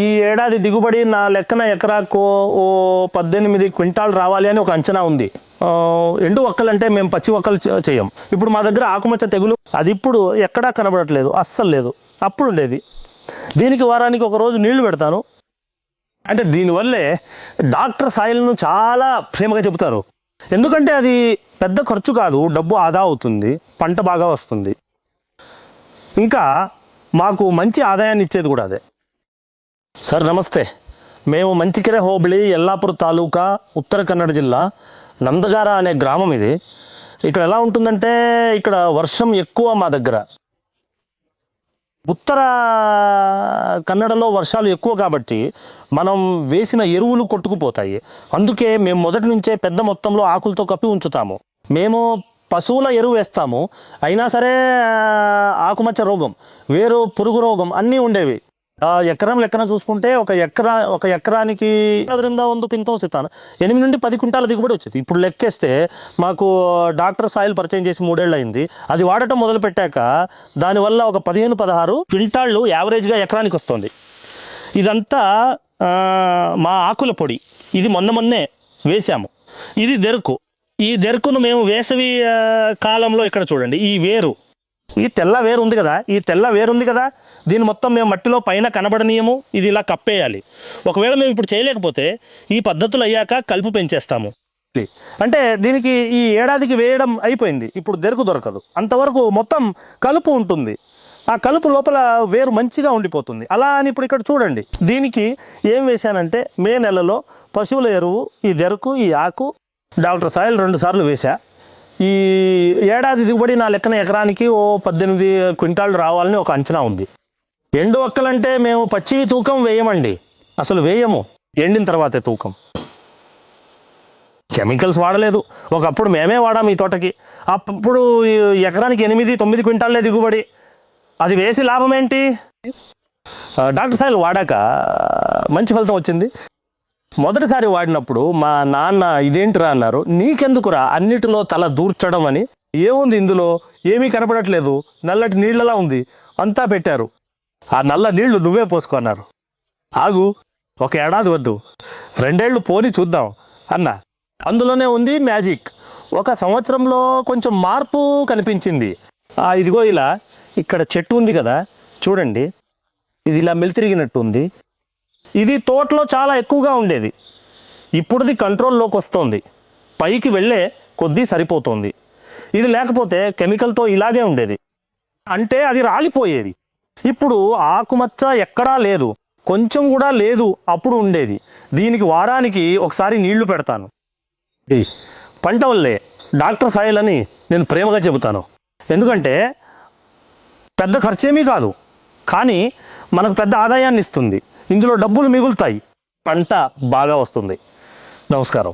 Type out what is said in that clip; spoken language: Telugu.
ఈ ఏడాది దిగుబడి నా లెక్కన ఎకరాకు ఓ 18 క్వింటాలు రావాలి అని ఒక అంచనా ఉంది. ఎండు ఒక్కలంటే మేము పచ్చి ఒక్కలు చేయం. ఇప్పుడు మా దగ్గర ఆకుమచ్చ తెగులు అది ఇప్పుడు ఎక్కడా కనబడట్లేదు, అస్సలు లేదు. అప్పుడు ఉండేది. దీనికి వారానికి ఒక రోజు నీళ్లు పెడతాను. అంటే దీనివల్లే డాక్టర్ సాయిల్ను చాలా ప్రేమగా చెబుతారు. ఎందుకంటే అది పెద్ద ఖర్చు కాదు, డబ్బు ఆదా అవుతుంది, పంట బాగా వస్తుంది, ఇంకా మాకు మంచి ఆదాయాన్ని ఇచ్చేది కూడా అదే. సార్ నమస్తే. మేము మంచికెరె హోబళి, యల్లాపూర్ తాలూకా, ఉత్తర కన్నడ జిల్లా, నందగార అనే గ్రామం ఇది. ఇక్కడ ఎలా ఉంటుందంటే ఇక్కడ వర్షం ఎక్కువ మా దగ్గర. ఉత్తర కన్నడలో వర్షాలు ఎక్కువ కాబట్టి మనం వేసిన ఎరువులు కొట్టుకుపోతాయి. అందుకే మేము మొదటి నుంచే పెద్ద మొత్తంలో ఆకులతో కప్పి ఉంచుతాము. మేము పశువుల ఎరువు వేస్తాము, అయినా సరే ఆకుమచ్చ రోగం, వేరు పురుగు రోగం అన్నీ ఉండేవి. ఎకరం లెక్కన చూసుకుంటే ఒక ఎకరానికి 1 పింతం సితాను 8 నుండి 10 క్వింటాల దిగుబడి వచ్చేది. ఇప్పుడు లెక్కేస్తే మాకు డాక్టర్ సాయిల్ పరిచయం చేసి 3 ఏళ్ళు అయింది. అది వాడటం మొదలు పెట్టాక దానివల్ల ఒక 15-16 క్వింటాళ్ళు యావరేజ్గా ఎకరానికి వస్తుంది. ఇదంతా మా ఆకుల పొడి. ఇది మొన్నే వేసాము. ఇది దెరుకు. ఈ దెరుకును మేము వేసవి కాలంలో ఇక్కడ చూడండి, ఈ వేరు, ఈ తెల్ల వేరు ఉంది కదా, ఈ తెల్ల వేరు ఉంది కదా, దీన్ని మొత్తం మేము మట్టిలో పైన కనబడనీయము. ఇది ఇలా కప్పేయాలి. ఒకవేళ మేము ఇప్పుడు చేయలేకపోతే ఈ పద్ధతులు అయ్యాక కలుపు పెంచేస్తాము. అంటే దీనికి ఈ ఏడాదికి వేయడం అయిపోయింది, ఇప్పుడు దెరుకు దొరకదు. అంతవరకు మొత్తం కలుపు ఉంటుంది. ఆ కలుపు లోపల వేరు మంచిగా ఉండిపోతుంది. అలా అని ఇప్పుడు ఇక్కడ చూడండి, దీనికి ఏం వేశానంటే మే నెలలో పశువుల ఎరువు, ఈ దెరుకు, ఈ ఆకు, డాక్టర్ సాయిల్ 2 సార్లు వేశా. ఈ ఏడాది దిగుబడి నా లెక్కన ఎకరానికి ఓ 18 క్వింటాలు రావాలని ఒక అంచనా ఉంది. ఎండు ఒక్కలంటే మేము పచ్చి తూకం వేయమండి, అసలు వేయము. ఎండిన తర్వాతే తూకం. కెమికల్స్ వాడలేదు. ఒకప్పుడు మేమే వాడాము ఈ తోటకి. అప్పుడు ఎకరానికి 8-9 క్వింటాలే దిగుబడి. అది వేసి లాభం ఏంటి? డాక్టర్ సాయిల్ వాడాక మంచి ఫలితం వచ్చింది. మొదటిసారి వాడినప్పుడు మా నాన్న ఇదేంటిరా అన్నారు. నీకెందుకురా అన్నిటిలో తల దూర్చడం అని. ఏముంది ఇందులో, ఏమీ కనపడట్లేదు, నల్లటి నీళ్ళలా ఉంది, అంతా పెట్టారు. ఆ నల్ల నీళ్లు నువ్వే పోసుకున్నారు. ఆగు, ఒక ఏడాది వద్దు, 2 ఏళ్ళు పోని చూద్దాం అన్న. అందులోనే ఉంది మ్యాజిక్. 1 సంవత్సరంలో కొంచెం మార్పు కనిపించింది. ఇదిగో ఇలా ఇక్కడ చెట్టు ఉంది కదా, చూడండి, ఇది ఇలా మెలితిరిగినట్టు ఉంది. ఇది తోటలో చాలా ఎక్కువగా ఉండేది, ఇప్పుడుది కంట్రోల్లోకి వస్తుంది, పైకి వెళ్ళే కొద్దీ సరిపోతుంది. ఇది లేకపోతే కెమికల్తో ఇలాగే ఉండేది, అంటే అది రాలిపోయేది. ఇప్పుడు ఆకుమచ్చ ఎక్కడా లేదు, కొంచెం కూడా లేదు, అప్పుడు ఉండేది. దీనికి వారానికి ఒకసారి నీళ్లు పెడతాను. పంట వల్లే డాక్టర్ సాయిల్ అని నేను ప్రేమగా చెబుతాను. ఎందుకంటే పెద్ద ఖర్చేమీ కాదు, కానీ మనకు పెద్ద ఆదాయాన్ని ఇస్తుంది. ఇందులో డబ్బులు మిగులుతాయి, పంట బాగా వస్తుంది. నమస్కారం.